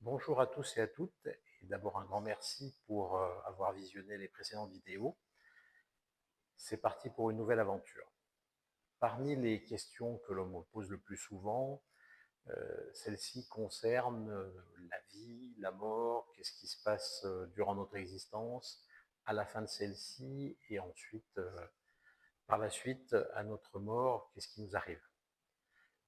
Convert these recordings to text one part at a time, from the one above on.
Bonjour à tous et à toutes, et d'abord un grand merci pour avoir visionné les précédentes vidéos. C'est parti pour une nouvelle aventure. Parmi les questions que l'on me pose le plus souvent, celle-ci concerne la vie, la mort, qu'est-ce qui se passe durant notre existence, à la fin de celle-ci, et ensuite, par la suite, à notre mort, qu'est-ce qui nous arrive.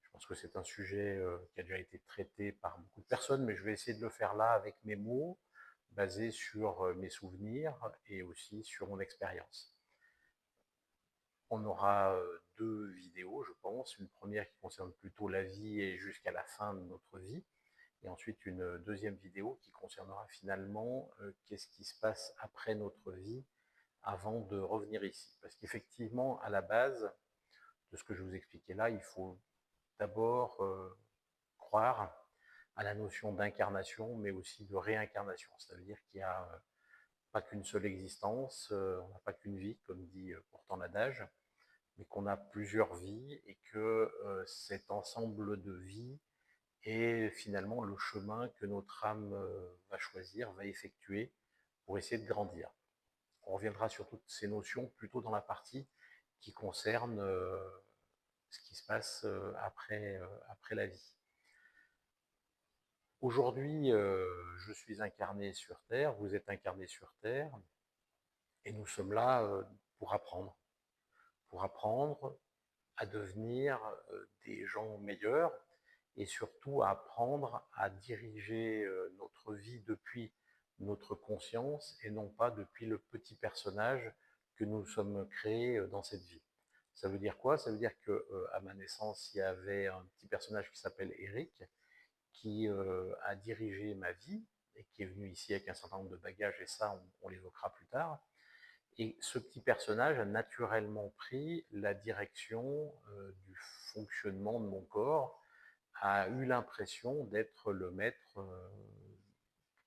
Je pense que c'est un sujet qui a déjà été traité par beaucoup de personnes, mais je vais essayer de le faire là avec mes mots, basés sur mes souvenirs et aussi sur mon expérience. On aura deux vidéos, je pense. Une première qui concerne plutôt la vie et jusqu'à la fin de notre vie, et ensuite une deuxième vidéo qui concernera finalement qu'est-ce qui se passe après notre vie avant de revenir ici. Parce qu'effectivement, à la base de ce que je vous expliquais là, il faut d'abord croire à la notion d'incarnation, mais aussi de réincarnation. Ça veut dire qu'il n'y a pas qu'une seule existence, on n'a pas qu'une vie, comme dit pourtant l'adage, mais qu'on a plusieurs vies et que cet ensemble de vies est finalement le chemin que notre âme va choisir, va effectuer pour essayer de grandir. On reviendra sur toutes ces notions plutôt dans la partie qui concerne ce qui se passe après la vie. Aujourd'hui, je suis incarné sur Terre, vous êtes incarné sur Terre, et nous sommes là pour apprendre à devenir des gens meilleurs, et surtout à apprendre à diriger notre vie depuis notre conscience, et non pas depuis le petit personnage que nous sommes créés dans cette vie. Ça veut dire quoi? Ça veut dire qu'à ma naissance, il y avait un petit personnage qui s'appelle Eric, qui a dirigé ma vie et qui est venu ici avec un certain nombre de bagages, et ça, on l'évoquera plus tard. Et ce petit personnage a naturellement pris la direction du fonctionnement de mon corps, a eu l'impression d'être le maître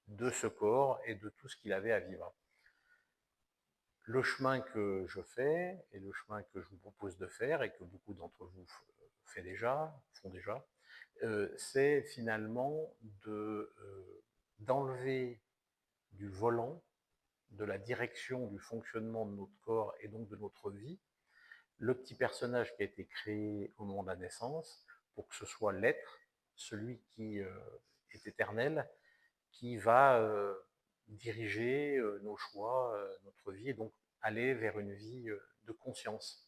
de ce corps et de tout ce qu'il avait à vivre. Le chemin que je fais, et le chemin que je vous propose de faire, et que beaucoup d'entre vous font déjà, c'est finalement d'enlever du volant, de la direction du fonctionnement de notre corps et donc de notre vie, le petit personnage qui a été créé au moment de la naissance, pour que ce soit l'être, celui qui est éternel, qui va diriger nos choix, notre vie, et donc aller vers une vie de conscience.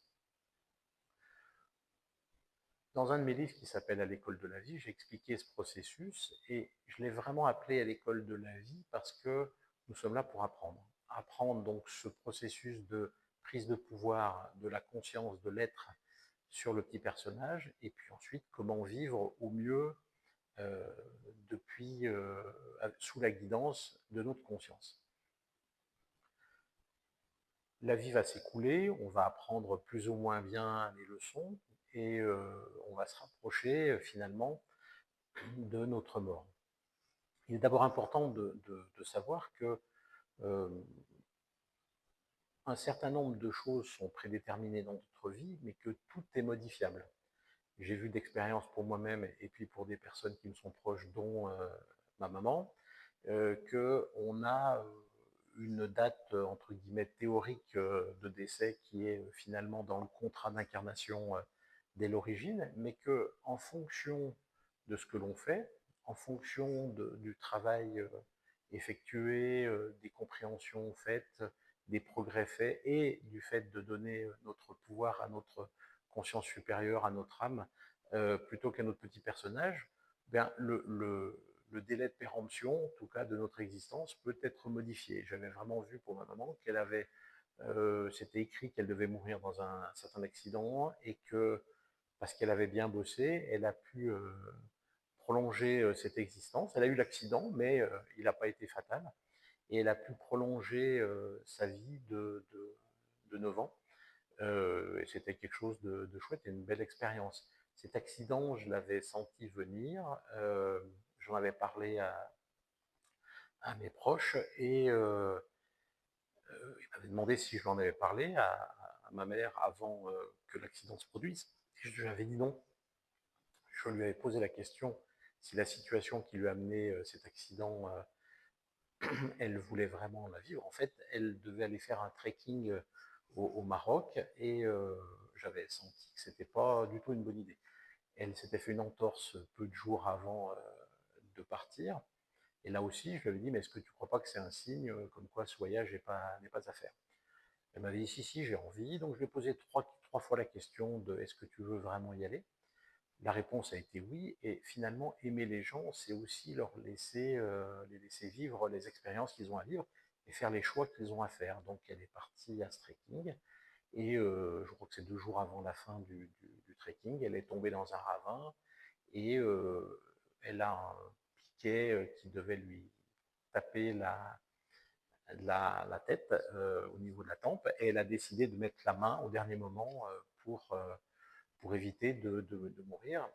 Dans un de mes livres qui s'appelle « À l'école de la vie », j'ai expliqué ce processus, et je l'ai vraiment appelé « À l'école de la vie » parce que nous sommes là pour apprendre. Apprendre donc ce processus de prise de pouvoir de la conscience de l'être sur le petit personnage, et puis ensuite comment vivre au mieux sous la guidance de notre conscience. La vie va s'écouler, on va apprendre plus ou moins bien les leçons, et on va se rapprocher finalement de notre mort. Il est d'abord important de savoir que un certain nombre de choses sont prédéterminées dans notre vie, mais que tout est modifiable. J'ai vu d'expérience pour moi-même et puis pour des personnes qui me sont proches, dont ma maman, qu'on a une date entre guillemets théorique de décès qui est finalement dans le contrat d'incarnation dès l'origine, mais que en fonction de ce que l'on fait, en fonction du travail effectué, des compréhensions faites, des progrès faits, et du fait de donner notre pouvoir à notre conscience supérieure, à notre âme, plutôt qu'à notre petit personnage, bien, le délai de péremption, en tout cas de notre existence, peut être modifié. J'avais vraiment vu pour ma maman qu'elle avait, c'était écrit qu'elle devait mourir dans un certain accident, et que, parce qu'elle avait bien bossé, elle a pu prolonger cette existence. Elle a eu l'accident, mais il n'a pas été fatal, et elle a pu prolonger sa vie de 9 ans. Et c'était quelque chose de chouette et une belle expérience. Cet accident, je l'avais senti venir, j'en avais parlé à mes proches, et ils m'avaient demandé si je lui en avais parlé à ma mère avant que l'accident se produise. Et je lui avais dit non. Je lui avais posé la question si la situation qui lui a amené cet accident, elle voulait vraiment la vivre, en fait, elle devait aller faire un trekking au Maroc et j'avais senti que c'était pas du tout une bonne idée. Elle s'était fait une entorse peu de jours avant de partir. Et là aussi, je lui avais dit, mais est-ce que tu ne crois pas que c'est un signe comme quoi ce voyage n'est pas à faire? Elle m'avait dit, si, si, j'ai envie. Donc je lui ai posé trois fois la question de, est-ce que tu veux vraiment y aller? La réponse a été oui. Et finalement, aimer les gens, c'est aussi les laisser vivre les expériences qu'ils ont à vivre et faire les choix qu'ils ont à faire. Donc elle est partie à ce trekking. Et je crois que c'est 2 jours avant la fin du trekking, elle est tombée dans un ravin et elle a un piquet qui devait lui taper la tête au niveau de la tempe et elle a décidé de mettre la main au dernier moment pour éviter de mourir.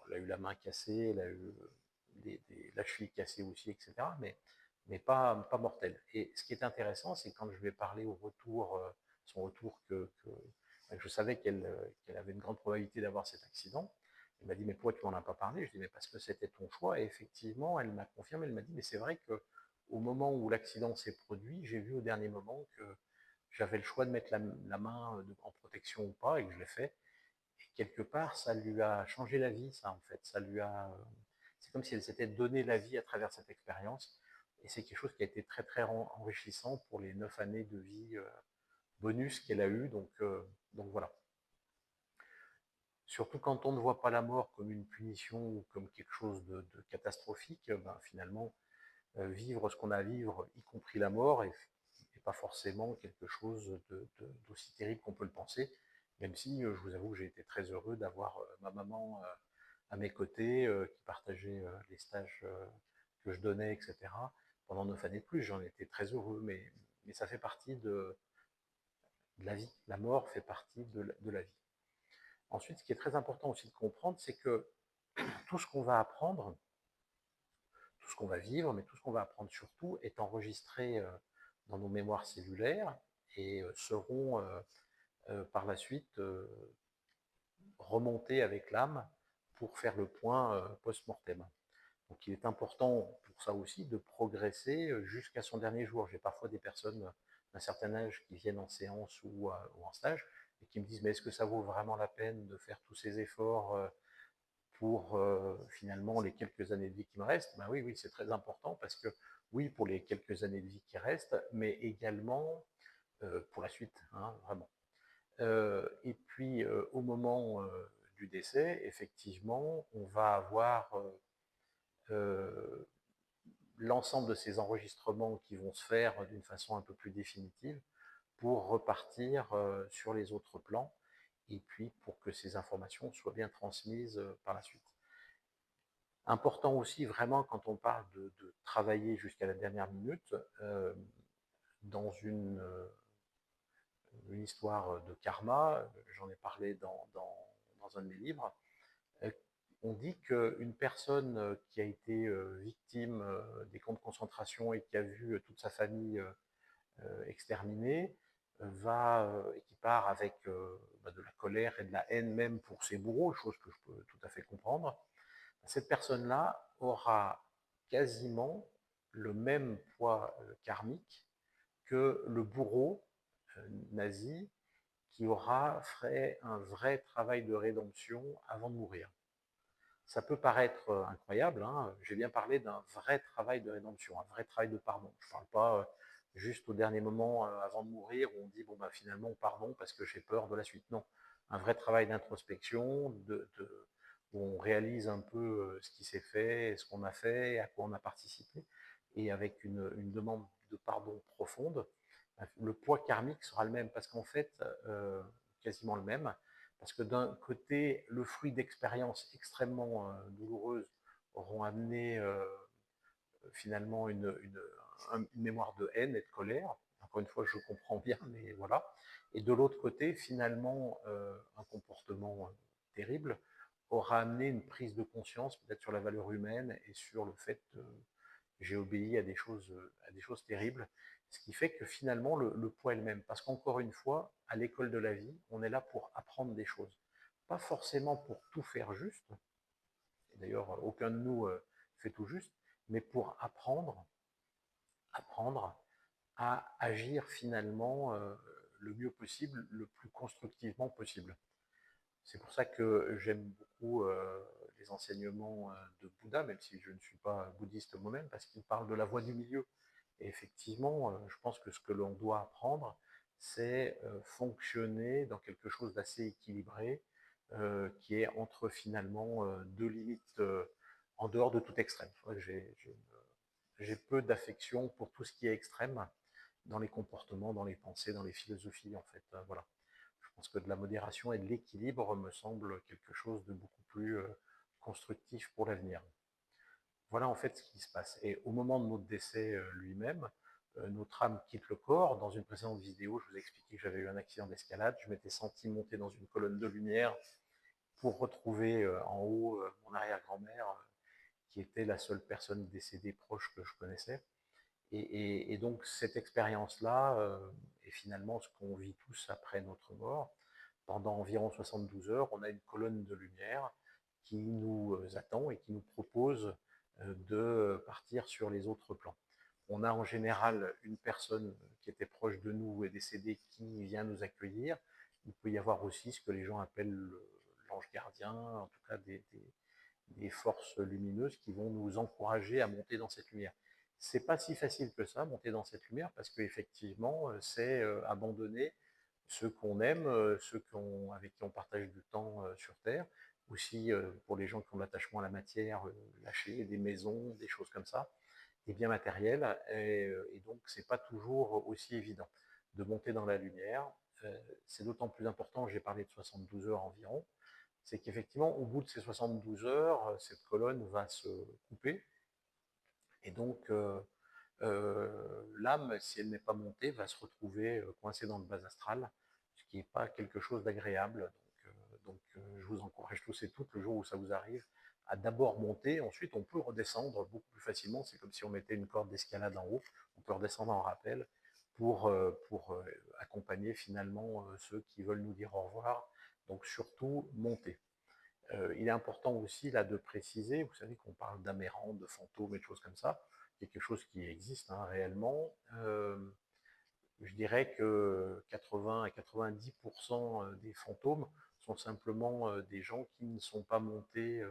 Elle a eu la main cassée, elle a eu la cheville cassée aussi, etc. Mais pas mortelle. Et ce qui est intéressant, c'est quand je lui ai parlé au retour, son retour, que je savais qu'elle avait une grande probabilité d'avoir cet accident. Elle m'a dit, mais pourquoi tu m'en as pas parlé? Je dis, mais parce que c'était ton choix. Et effectivement, elle m'a confirmé, elle m'a dit, mais c'est vrai que au moment où l'accident s'est produit, j'ai vu au dernier moment que j'avais le choix de mettre la main en protection ou pas, et que je l'ai fait. Et quelque part, ça lui a changé la vie, ça, en fait. C'est comme si elle s'était donné la vie à travers cette expérience. Et c'est quelque chose qui a été très, très enrichissant pour les 9 années de vie bonus qu'elle a eu. Donc voilà. Surtout quand on ne voit pas la mort comme une punition ou comme quelque chose de catastrophique, ben finalement, vivre ce qu'on a à vivre, y compris la mort, n'est pas forcément quelque chose d'aussi terrible qu'on peut le penser, même si je vous avoue que j'ai été très heureux d'avoir ma maman à mes côtés, qui partageait les stages que je donnais, etc. Pendant 9 années de plus, j'en étais très heureux, mais ça fait partie de la vie. La mort fait partie de la vie. Ensuite, ce qui est très important aussi de comprendre, c'est que tout ce qu'on va apprendre, tout ce qu'on va vivre, mais tout ce qu'on va apprendre surtout, est enregistré dans nos mémoires cellulaires et seront par la suite remontés avec l'âme pour faire le point post-mortem. Donc il est important pour ça aussi de progresser jusqu'à son dernier jour. J'ai parfois des personnes d'un certain âge qui viennent en séance ou en stage et qui me disent, mais est-ce que ça vaut vraiment la peine de faire tous ces efforts pour finalement les quelques années de vie qui me restent? Ben oui, oui, c'est très important parce que oui, pour les quelques années de vie qui restent, mais également pour la suite, hein, vraiment. Et puis au moment du décès, effectivement, on va avoir l'ensemble de ces enregistrements qui vont se faire d'une façon un peu plus définitive pour repartir sur les autres plans et puis pour que ces informations soient bien transmises par la suite. Important aussi, vraiment, quand on parle de travailler jusqu'à la dernière minute, dans une histoire de karma, j'en ai parlé dans un de mes livres, on dit qu'une personne qui a été victime des camps de concentration et qui a vu toute sa famille exterminée, et qui part avec de la colère et de la haine même pour ses bourreaux, chose que je peux tout à fait comprendre, cette personne-là aura quasiment le même poids karmique que le bourreau nazi qui aura fait un vrai travail de rédemption avant de mourir. Ça peut paraître incroyable, hein. J'ai bien parlé d'un vrai travail de rédemption, un vrai travail de pardon. Je ne parle pas juste au dernier moment avant de mourir où on dit bon bah finalement pardon parce que j'ai peur de la suite. Non, un vrai travail d'introspection, où on réalise un peu ce qui s'est fait, ce qu'on a fait, à quoi on a participé, et avec une demande de pardon profonde, le poids karmique sera le même parce qu'en fait, quasiment le même, parce que d'un côté, le fruit d'expériences extrêmement douloureuses auront amené finalement une mémoire de haine et de colère. Encore une fois, je comprends bien, mais voilà. Et de l'autre côté, finalement, un comportement terrible aura amené une prise de conscience peut-être sur la valeur humaine et sur le fait que j'ai obéi à des choses terribles, ce qui fait que finalement le poids est le même. Parce qu'encore une fois, à l'école de la vie, on est là pour apprendre des choses. Pas forcément pour tout faire juste, et d'ailleurs aucun de nous fait tout juste, mais pour apprendre à agir finalement le mieux possible, le plus constructivement possible. C'est pour ça que j'aime beaucoup les enseignements de Bouddha, même si je ne suis pas bouddhiste moi-même, parce qu'il parle de la voie du milieu. Et effectivement, je pense que ce que l'on doit apprendre, c'est fonctionner dans quelque chose d'assez équilibré, qui est entre finalement deux limites en dehors de tout extrême. J'ai peu d'affection pour tout ce qui est extrême dans les comportements, dans les pensées, dans les philosophies, en fait. Voilà. Je pense que de la modération et de l'équilibre me semble quelque chose de beaucoup plus constructif pour l'avenir. Voilà en fait ce qui se passe. Et au moment de notre décès lui-même, notre âme quitte le corps. Dans une précédente vidéo, je vous ai expliqué que j'avais eu un accident d'escalade. Je m'étais senti monter dans une colonne de lumière pour retrouver en haut mon arrière-grand-mère, qui était la seule personne décédée proche que je connaissais. Et donc cette expérience-là est finalement ce qu'on vit tous après notre mort. Pendant environ 72 heures, on a une colonne de lumière qui nous attend et qui nous propose de partir sur les autres plans. On a en général une personne qui était proche de nous et décédée qui vient nous accueillir. Il peut y avoir aussi ce que les gens appellent l'ange gardien, en tout cas des forces lumineuses qui vont nous encourager à monter dans cette lumière. C'est pas si facile que ça, monter dans cette lumière, parce qu'effectivement, c'est abandonner ceux qu'on aime, avec qui on partage du temps sur Terre, aussi pour les gens qui ont de l'attachement à la matière, lâcher des maisons, des choses comme ça, des biens matériels, et donc c'est pas toujours aussi évident de monter dans la lumière. C'est d'autant plus important, j'ai parlé de 72 heures environ, c'est qu'effectivement, au bout de ces 72 heures, cette colonne va se couper, et donc l'âme, si elle n'est pas montée, va se retrouver coincée dans le bas astral, ce qui n'est pas quelque chose d'agréable. Je vous encourage tous et toutes, le jour où ça vous arrive, à d'abord monter, ensuite on peut redescendre beaucoup plus facilement, c'est comme si on mettait une corde d'escalade en haut, on peut redescendre en rappel pour accompagner finalement ceux qui veulent nous dire au revoir, donc surtout monter. Il est important aussi là de préciser, vous savez qu'on parle d'âmes errantes, de fantômes et de choses comme ça, quelque chose qui existe hein, réellement. Je dirais que 80 à 90% des fantômes sont simplement des gens qui ne sont pas montés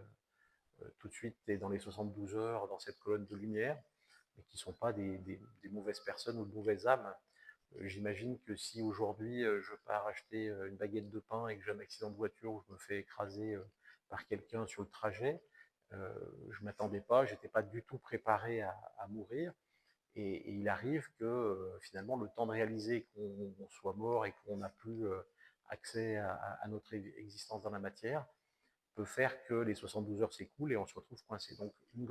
tout de suite et dans les 72 heures dans cette colonne de lumière, mais qui ne sont pas des mauvaises personnes ou de mauvaises âmes. J'imagine que si aujourd'hui je pars acheter une baguette de pain et que j'ai un accident de voiture où je me fais écraser par quelqu'un sur le trajet, je ne m'attendais pas, je n'étais pas du tout préparé à mourir. Et il arrive que finalement le temps de réaliser qu'on soit mort et qu'on n'a plus accès à notre existence dans la matière peut faire que les 72 heures s'écoulent et on se retrouve coincé. Donc une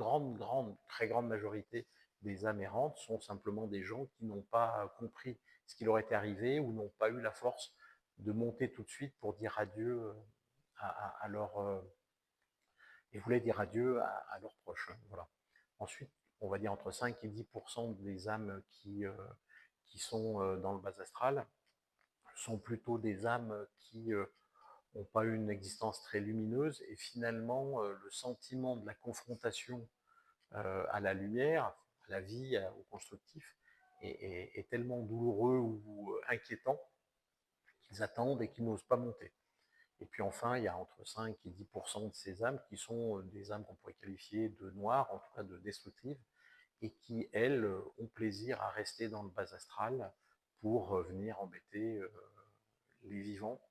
très grande majorité des âmes errantes sont simplement des gens qui n'ont pas compris ce qui leur était arrivé ou n'ont pas eu la force de monter tout de suite pour dire adieu à leur et voulaient dire adieu à leurs proches. Voilà. Ensuite, on va dire entre 5 et 10% des âmes qui sont dans le bas astral sont plutôt des âmes qui n'ont pas eu une existence très lumineuse et finalement le sentiment de la confrontation à la lumière, à la vie, au constructif est tellement douloureux ou inquiétant qu'ils attendent et qu'ils n'osent pas monter. Et puis enfin, il y a entre 5 et 10% de ces âmes qui sont des âmes qu'on pourrait qualifier de noires, en tout cas de destructives, et qui, elles, ont plaisir à rester dans le bas astral pour venir embêter les vivants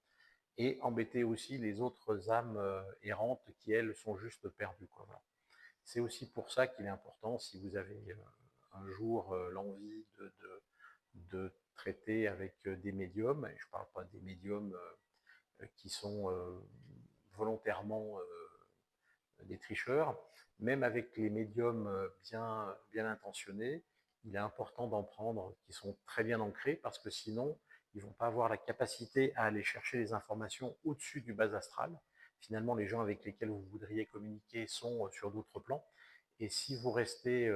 et embêter aussi les autres âmes errantes qui, elles, sont juste perdues. Voilà. C'est aussi pour ça qu'il est important, si vous avez un jour l'envie de traiter avec des médiums, et je ne parle pas des médiums qui sont volontairement des tricheurs, même avec les médiums bien intentionnés, il est important d'en prendre qui sont très bien ancrés parce que sinon, ils ne vont pas avoir la capacité à aller chercher les informations au-dessus du bas astral. Finalement, les gens avec lesquels vous voudriez communiquer sont sur d'autres plans. Et si vous restez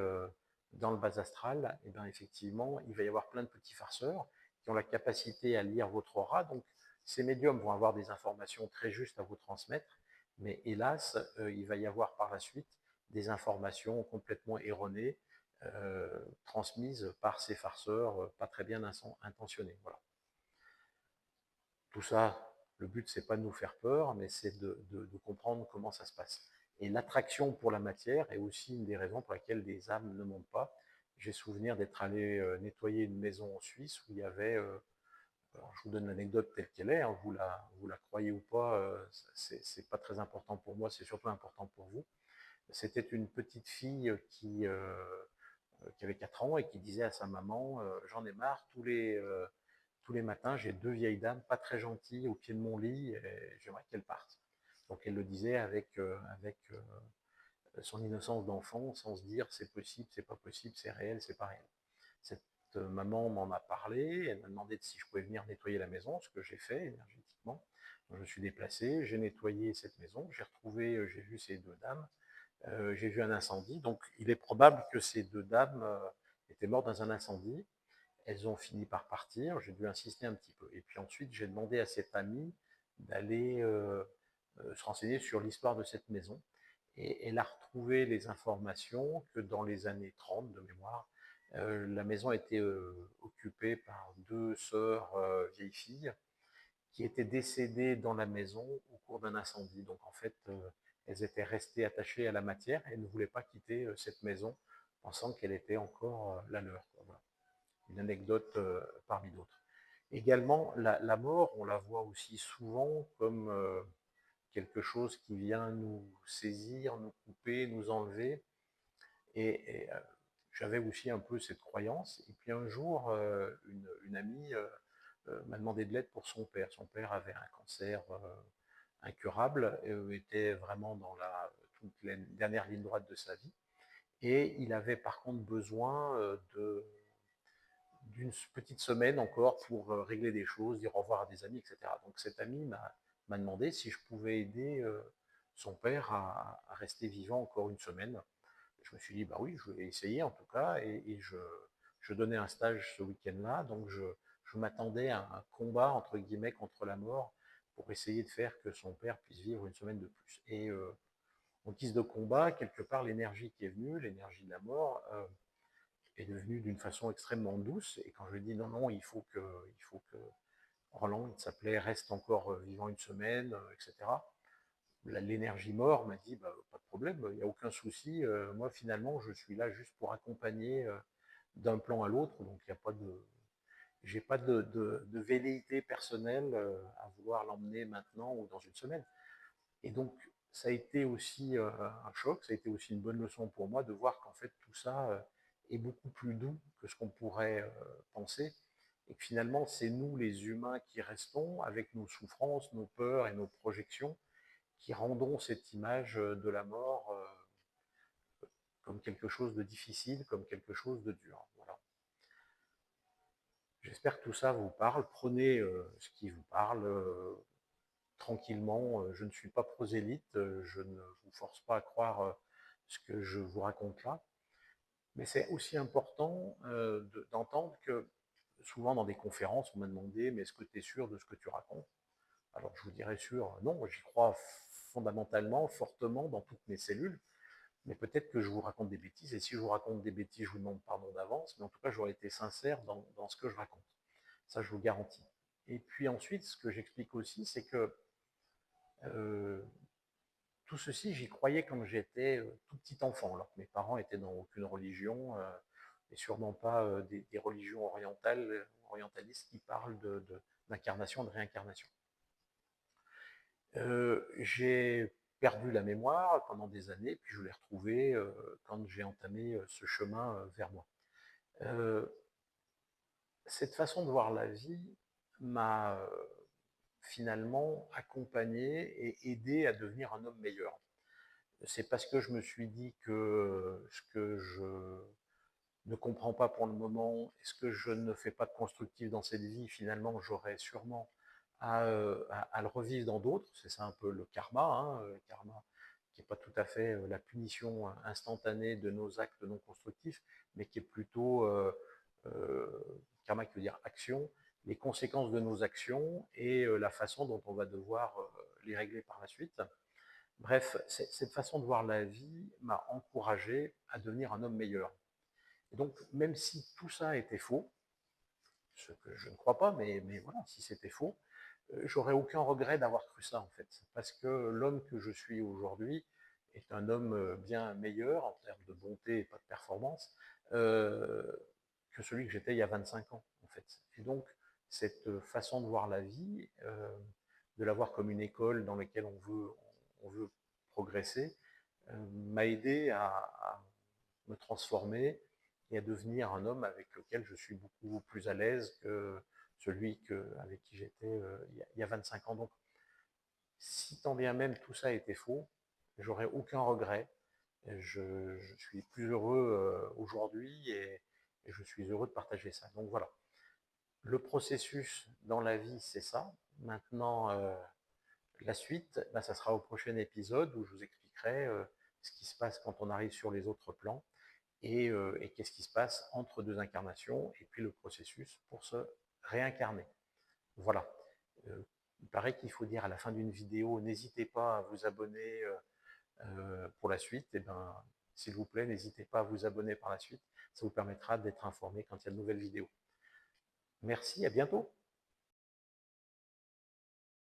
dans le bas astral, et bien effectivement, il va y avoir plein de petits farceurs qui ont la capacité à lire votre aura. Donc, ces médiums vont avoir des informations très justes à vous transmettre, Mais hélas, il va y avoir par la suite des informations complètement erronées transmises par ces farceurs pas très bien intentionnés. Voilà. Tout ça, le but, c'est pas de nous faire peur, mais c'est de comprendre comment ça se passe. Et l'attraction pour la matière est aussi une des raisons pour lesquelles des âmes ne montent pas. J'ai souvenir d'être allé nettoyer une maison en Suisse où il y avait, alors je vous donne l'anecdote telle qu'elle est, hein, vous la croyez ou pas, c'est pas très important pour moi, c'est surtout important pour vous. C'était une petite fille qui avait 4 ans et qui disait à sa maman, j'en ai marre, tous les matins, j'ai deux vieilles dames pas très gentilles au pied de mon lit et j'aimerais qu'elles partent. Donc elle le disait avec son innocence d'enfant, sans se dire c'est possible, c'est pas possible, c'est réel, c'est pas réel. Cette maman m'en a parlé, elle m'a demandé si je pouvais venir nettoyer la maison, ce que j'ai fait énergétiquement. Donc, je me suis déplacé, j'ai nettoyé cette maison, j'ai retrouvé, j'ai vu ces deux dames, j'ai vu un incendie. Donc il est probable que ces deux dames étaient mortes dans un incendie. Elles ont fini par partir, j'ai dû insister un petit peu. Et puis ensuite, j'ai demandé à cette amie d'aller se renseigner sur l'histoire de cette maison. Et elle a retrouvé les informations que dans les années 30 de mémoire, la maison était occupée par deux sœurs vieilles filles qui étaient décédées dans la maison au cours d'un incendie. Donc en fait, elles étaient restées attachées à la matière et ne voulaient pas quitter cette maison, pensant qu'elle était encore la leur. Voilà. Une anecdote parmi d'autres. Également, la mort, on la voit aussi souvent comme quelque chose qui vient nous saisir, nous couper, nous enlever. Et j'avais aussi un peu cette croyance. Et puis un jour, une amie m'a demandé de l'aide pour son père. Son père avait un cancer incurable, était vraiment dans toute la dernière ligne droite de sa vie. Et il avait par contre besoin d'une petite semaine encore pour régler des choses, dire au revoir à des amis, etc. Donc cet ami m'a demandé si je pouvais aider son père à rester vivant encore une semaine. Je me suis dit, bah oui, je vais essayer en tout cas, et je donnais un stage ce week-end-là, donc je m'attendais à un combat, entre guillemets, contre la mort, pour essayer de faire que son père puisse vivre une semaine de plus. Et en guise de combat, quelque part, l'énergie qui est venue, l'énergie de la mort, est devenue d'une façon extrêmement douce, et quand je lui dis non, non, il faut que Roland, il s'appelait, reste encore vivant une semaine, etc. L'énergie mort m'a dit, bah, pas de problème, il n'y a aucun souci, moi finalement je suis là juste pour accompagner d'un plan à l'autre, donc il n'y a pas de, j'ai pas de velléité personnelle à vouloir l'emmener maintenant ou dans une semaine. Et donc ça a été aussi un choc, ça a été aussi une bonne leçon pour moi de voir qu'en fait tout ça est beaucoup plus doux que ce qu'on pourrait penser, et que finalement c'est nous les humains qui restons avec nos souffrances, nos peurs et nos projections qui rendons cette image de la mort comme quelque chose de difficile, comme quelque chose de dur. Voilà. J'espère que tout ça vous parle. Prenez ce qui vous parle tranquillement. Je ne suis pas prosélyte, je ne vous force pas à croire ce que je vous raconte là. Mais c'est aussi important d'entendre que souvent dans des conférences, on m'a demandé, mais est-ce que tu es sûr de ce que tu racontes? Alors je vous dirais sûr, non, j'y crois fondamentalement, fortement dans toutes mes cellules. Mais peut-être que je vous raconte des bêtises, et si je vous raconte des bêtises, je vous demande pardon d'avance, mais en tout cas, j'aurais été sincère dans ce que je raconte. Ça, je vous garantis. Et puis ensuite, ce que j'explique aussi, c'est que euh, tout ceci, j'y croyais quand j'étais tout petit enfant, alors que mes parents étaient dans aucune religion, et sûrement pas des religions orientalistes qui parlent d'incarnation, de réincarnation. J'ai perdu la mémoire pendant des années, puis je l'ai retrouvée quand j'ai entamé ce chemin vers moi. Euh, cette façon de voir la vie m'a finalement accompagné et aidé à devenir un homme meilleur. C'est parce que je me suis dit que ce que je ne comprends pas pour le moment, et ce que je ne fais pas de constructif dans cette vie, finalement, j'aurais sûrement à le revivre dans d'autres. C'est ça un peu le karma, hein, le karma qui n'est pas tout à fait la punition instantanée de nos actes non constructifs, mais qui est plutôt karma qui veut dire action, les conséquences de nos actions et la façon dont on va devoir les régler par la suite. Bref, cette façon de voir la vie m'a encouragé à devenir un homme meilleur. Et donc, même si tout ça était faux, ce que je ne crois pas, mais voilà, si c'était faux, j'aurais aucun regret d'avoir cru ça, en fait. Parce que l'homme que je suis aujourd'hui est un homme bien meilleur en termes de bonté et pas de performance euh, que celui que j'étais il y a 25 ans, en fait. Et donc, cette façon de voir la vie, de la voir comme une école dans laquelle on veut progresser, m'a aidé à me transformer et à devenir un homme avec lequel je suis beaucoup plus à l'aise que celui avec qui j'étais il y a 25 ans. Donc, si tant bien même tout ça était faux, j'aurais aucun regret. Je suis plus heureux aujourd'hui et je suis heureux de partager ça. Donc voilà, le processus dans la vie, c'est ça. Maintenant, la suite, ben, ça sera au prochain épisode où je vous expliquerai ce qui se passe quand on arrive sur les autres plans et qu'est-ce qui se passe entre deux incarnations et puis le processus pour se réincarner. Voilà. Il paraît qu'il faut dire à la fin d'une vidéo, n'hésitez pas à vous abonner pour la suite. Et ben, s'il vous plaît, n'hésitez pas à vous abonner par la suite. Ça vous permettra d'être informé quand il y a de nouvelles vidéos. Merci, à bientôt.